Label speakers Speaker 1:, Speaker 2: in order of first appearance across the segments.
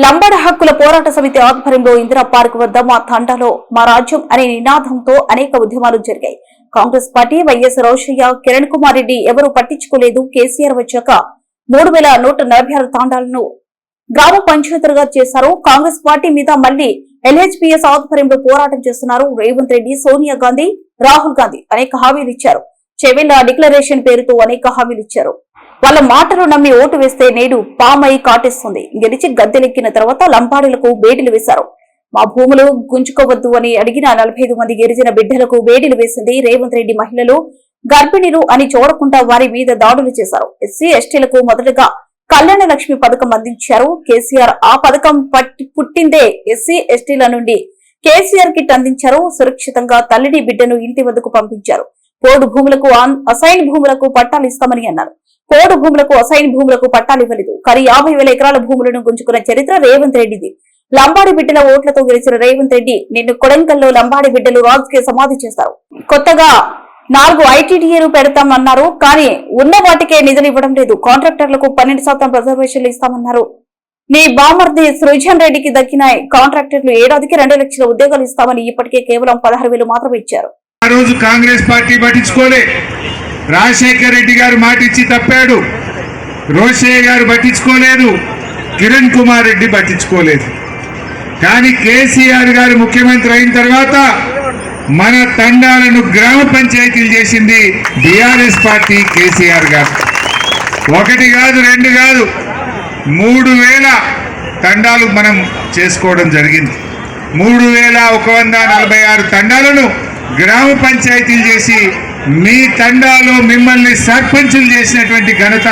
Speaker 1: లంబాడ హక్కుల పోరాట సమితి ఆధ్వర్యంలో ఇందిరా పార్క్ వద్ద మా తండాలో మా రాజ్యం అనే నినాదంతో అనేక ఉద్యమాలు జరిగాయి. కాంగ్రెస్ పార్టీ వైఎస్ రోషయ్య, కిరణ్ కుమార్ రెడ్డి ఎవరూ పట్టించుకోలేదు. కేసీఆర్ వచ్చాక 3146 తాండాలను గ్రామ పంచాయతీలుగా చేశారు. కాంగ్రెస్ పార్టీ మీద మళ్లీ ఎల్హెచ్పీఎస్ ఆధ్వర్యంలో పోరాటం చేస్తున్నారు. రేవంత్ రెడ్డి, సోనియా గాంధీ, రాహుల్ గాంధీ అనేక హామీలు ఇచ్చారు. చెవెళ్ల డిక్లరేషన్ పేరుతో అనేక హామీలు ఇచ్చారు. వాళ్ళ మాటలు నమ్మి ఓటు వేస్తే నేడు పామై కాటేస్తుంది. గెలిచి గద్దెలెక్కిన తర్వాత లంబాడీలకు బేడీలు వేశారు. మా భూములు గుంజుకోవద్దు అని అడిగిన 45 మంది గిరిజన బిడ్డలకు బేడీలు వేసింది రేవంత్ రెడ్డి. మహిళలు, గర్భిణీలు అని చూడకుండా వారి మీద దాడులు చేశారు. ఎస్సీ ఎస్టీలకు మొదటగా కళ్యాణ లక్ష్మి పథకం అందించారు కేసీఆర్. ఆ పథకం పుట్టిందే ఎస్సీ ఎస్టీల నుండి. కేసీఆర్ కిట్ అందించారు. సురక్షితంగా తల్లిని బిడ్డను ఇంటి వద్దకు పంపించారు. పోడు భూములకు, అసైన్ భూములకు పట్టాలు ఇస్తామని అన్నారు. పోడు భూములకు, అసైన్ భూములకు పట్టాలు ఇవ్వలేదు. కానీ 50,000 ఎకరాల భూములను గుంజుకున్న చరిత్ర రేవంత్ రెడ్డిది. లంబాడి బిడ్డల ఓట్లతో గెలిచిన రేవంత్ రెడ్డి నిన్ను కొడంగల్లో లంబాడి బిడ్డలు రాజకీయ సమాధి చేస్తారు. కొత్తగా 4 ఐటీడీఏలు పెడతామన్నారు. కానీ ఉన్న వాటికే నిధులు ఇవ్వడం లేదు. కాంట్రాక్టర్లకు 12% రిజర్వేషన్లు ఇస్తామన్నారు. నీ బామర్ది సృజన్ రెడ్డికి దక్కిన కాంట్రాక్టర్లు ఏడాదికి 2 లక్షల ఉద్యోగాలు ఇస్తామని ఇప్పటికే కేవలం 16,000 మాత్రమే ఇచ్చారు.
Speaker 2: ఆ రోజు కాంగ్రెస్ పార్టీ పట్టించుకోలే. రాజశేఖర్ రెడ్డి గారు మాట ఇచ్చి తప్పాడు. రోషయ్య గారు పట్టించుకోలేదు. కిరణ్ కుమార్ రెడ్డి పట్టించుకోలేదు. కానీ కేసీఆర్ గారు ముఖ్యమంత్రి అయిన తర్వాత మన తండాలను గ్రామ పంచాయతీలు చేసింది బీఆర్ఎస్ పార్టీ, కేసీఆర్ గారు. 1 కాదు, 2 కాదు, 3,000 తండాలు మనం చేసుకోవడం జరిగింది. 3,146 తండాలను గ్రామ పంచాయతీలు చేసి మీ తండాలో మిమ్మల్ని సర్పంచులు చేసినటువంటి ఘనత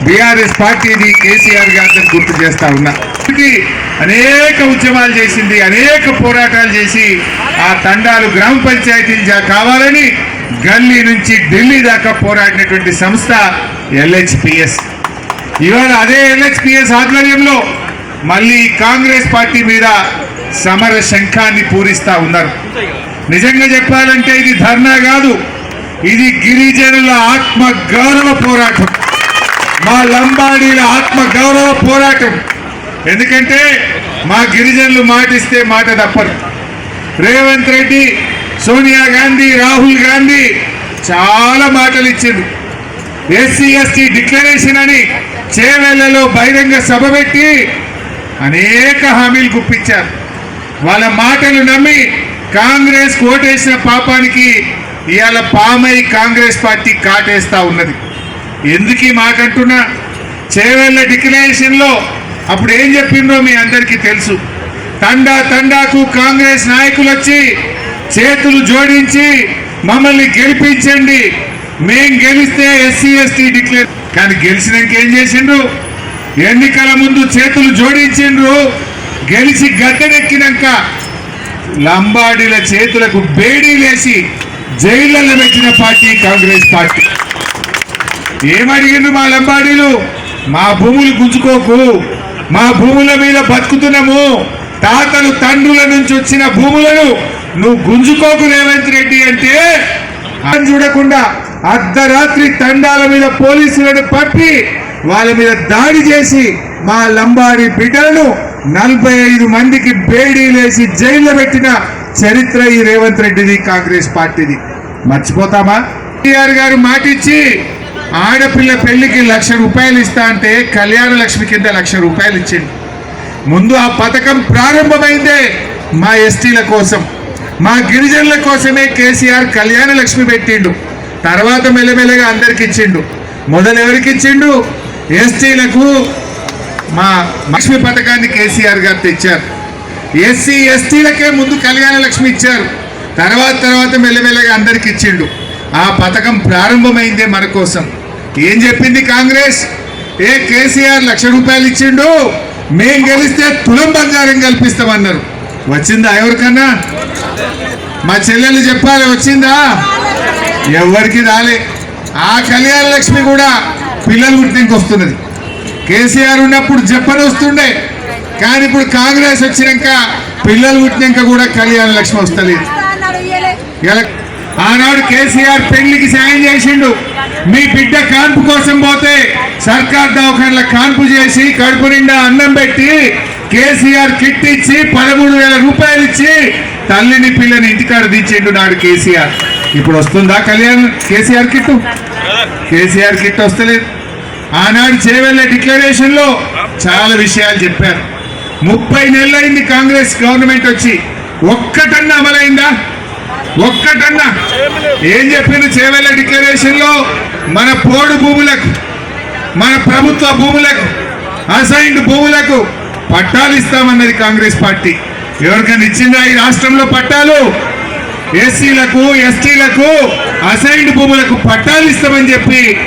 Speaker 2: బీఆర్ఎస్ పార్టీది, కేసీఆర్ గారిని గుర్తు చేస్తా ఉన్నా. అనేక ఉద్యమాలు చేసింది, అనేక పోరాటాలు చేసి ఆ తండాలు గ్రామ పంచాయతీలు కావాలని గల్లీ నుంచి ఢిల్లీ దాకా పోరాడినటువంటి సంస్థ ఎల్హెచ్పిఎస్. ఇవాళ అదే ఎల్హెచ్పిఎస్ ఆధ్వర్యంలో మళ్ళీ కాంగ్రెస్ పార్టీ మీద సమర శంఖాన్ని పూరిస్తా ఉన్నారు. నిజంగా చెప్పాలంటే ఇది ధర్నా కాదు, ఇది గిరిజనుల ఆత్మ గౌరవ పోరాటం, మా లంబాడీల ఆత్మ గౌరవ పోరాటం. ఎందుకంటే మా గిరిజనులు మాటిస్తే మాట తప్పరు. రేవంత్ రెడ్డి, సోనియా గాంధీ, రాహుల్ గాంధీ చాలా మాటలు ఇచ్చిండ్రు. ఎస్సీ ఎస్టీ డిక్లరేషన్ అని చేవెళ్లలో బహిరంగ సభ పెట్టి అనేక హామీలు గుప్పించారు. వాళ్ళ మాటలు నమ్మి కాంగ్రెస్ ఓటేసిన పాపానికి ఇవాళ పామై కాంగ్రెస్ పార్టీ కాటేస్తా ఉన్నది. ఎందుకు ఈ మాట అంటున్నా? చేవెళ్ల డిక్లరేషన్లో అప్పుడు ఏం చెప్పిండ్రో మీ అందరికీ తెలుసు. తండాకు కాంగ్రెస్ నాయకులు వచ్చి చేతులు జోడించి మమ్మల్ని గెలిపించండి, మేం గెలిస్తే ఎస్సీ ఎస్టీ డిక్లేర్. కానీ గెలిచినాక ఏం చేసిండ్రు? ఎన్నికల ముందు చేతులు జోడించిండ్రు. గెలిచి గద్దెనెక్కినాక లంబాడీల చేతులకు బేడీలేసి జైళ్లలో పెట్టిన పార్టీ కాంగ్రెస్ పార్టీ. ఏమడిగిండ్రు మా లంబాడీలు? మా భూములు గుంజుకోకు, మా భూముల మీద బతుకుతున్నాము, తాతలు తండ్రుల నుంచి వచ్చిన భూములను నువ్వు గుంజుకోకు రేవంత్ రెడ్డి అంటే చూడకుండా అర్ధరాత్రి తండాల మీద పోలీసులను పంపి వాళ్ళ మీద దాడి చేసి మా లంబాడి బిడ్డలను 45 మందికి బేడీలేసి జైల్లో పెట్టిన చరిత్ర ఈ రేవంత్ రెడ్డిది, కాంగ్రెస్ పార్టీది. మర్చిపోతామా? కేసీఆర్ గారు మాటిచ్చి ఆడపిల్ల పెళ్లికి 1,00,000 రూపాయలు ఇస్తా అంటే కళ్యాణ లక్ష్మి కింద 1,00,000 రూపాయలు ఇచ్చింది. ముందు ఆ పథకం ప్రారంభమైందే మా ఎస్టీల కోసం, మా గిరిజనుల కోసమే కేసీఆర్ కళ్యాణ లక్ష్మి పెట్టిండు. తర్వాత మెల్లమెల్లగా అందరికి ఇచ్చిండు. మొదలు ఎవరికి ఇచ్చిండు? ఎస్టీలకు మా లక్ష్మి పథకాన్ని కేసీఆర్ గారు తెచ్చారు. ఎస్సీ ఎస్టీలకే ముందు కళ్యాణ లక్ష్మి ఇచ్చారు. తర్వాత మెల్లమెల్లగా అందరికి ఇచ్చిండు. ఆ పథకం ప్రారంభమైందే మన కోసం. ఏం చెప్పింది కాంగ్రెస్? కేసీఆర్ 1,00,000 రూపాయలు ఇచ్చిండు, మేం గెలిస్తే తులం బంగారం కల్పిస్తామన్నారు. వచ్చిందా ఎవరికన్నా? మా చెల్లెలు చెప్పాలి, వచ్చిందా? ఎవరికి రాలే. ఆ కళ్యాణ లక్ష్మి కూడా పిల్లలు పుట్టినకి వస్తున్నది. కేసీఆర్ ఉన్నప్పుడు చెప్పని వస్తుండే, కానీ ఇప్పుడు కాంగ్రెస్ వచ్చినాక పిల్లలు పుట్టినాక కూడా కళ్యాణ లక్ష్మి వస్తలేదు. ఆనాడు కేసీఆర్ పెళ్లికి సాయం చేసిండు. మీ బిడ్డ కాన్పు కోసం పోతే సర్కార్ దవాఖానల కాన్పు చేసి కడుపు నిండా అన్నం పెట్టి కేసీఆర్ కిట్ ఇచ్చి 13,000 రూపాయలు ఇచ్చి తల్లిని పిల్లని ఇంటికాడ దించిండు నాడు కేసీఆర్. ఇప్పుడు వస్తుందా కేసీఆర్ కిట్? కేసీఆర్ కిట్ వస్తలేదు. ఆనాడు చేవెళ్ళ డిక్లరేషన్ లో చాలా విషయాలు చెప్పారు. 30 నెలలైంది కాంగ్రెస్ గవర్నమెంట్ వచ్చి, ఒక్కటన్నా అమలైందా? ఒక్కటన్నా? ఏం చెప్పింది చేవెళ్ళ డిక్లరేషన్ లో? మన పోడు భూములకు, మన ప్రభుత్వ భూములకు, అసైన్డ్ భూములకు పట్టాలు ఇస్తామన్నది కాంగ్రెస్ పార్టీ. ఎవరికైనా ఇచ్చిందా ఈ రాష్ట్రంలో పట్టాలు? ఎస్సీలకు, ఎస్టీలకు, అసైన్డ్ భూములకు పట్టాలు ఇస్తామని చెప్పి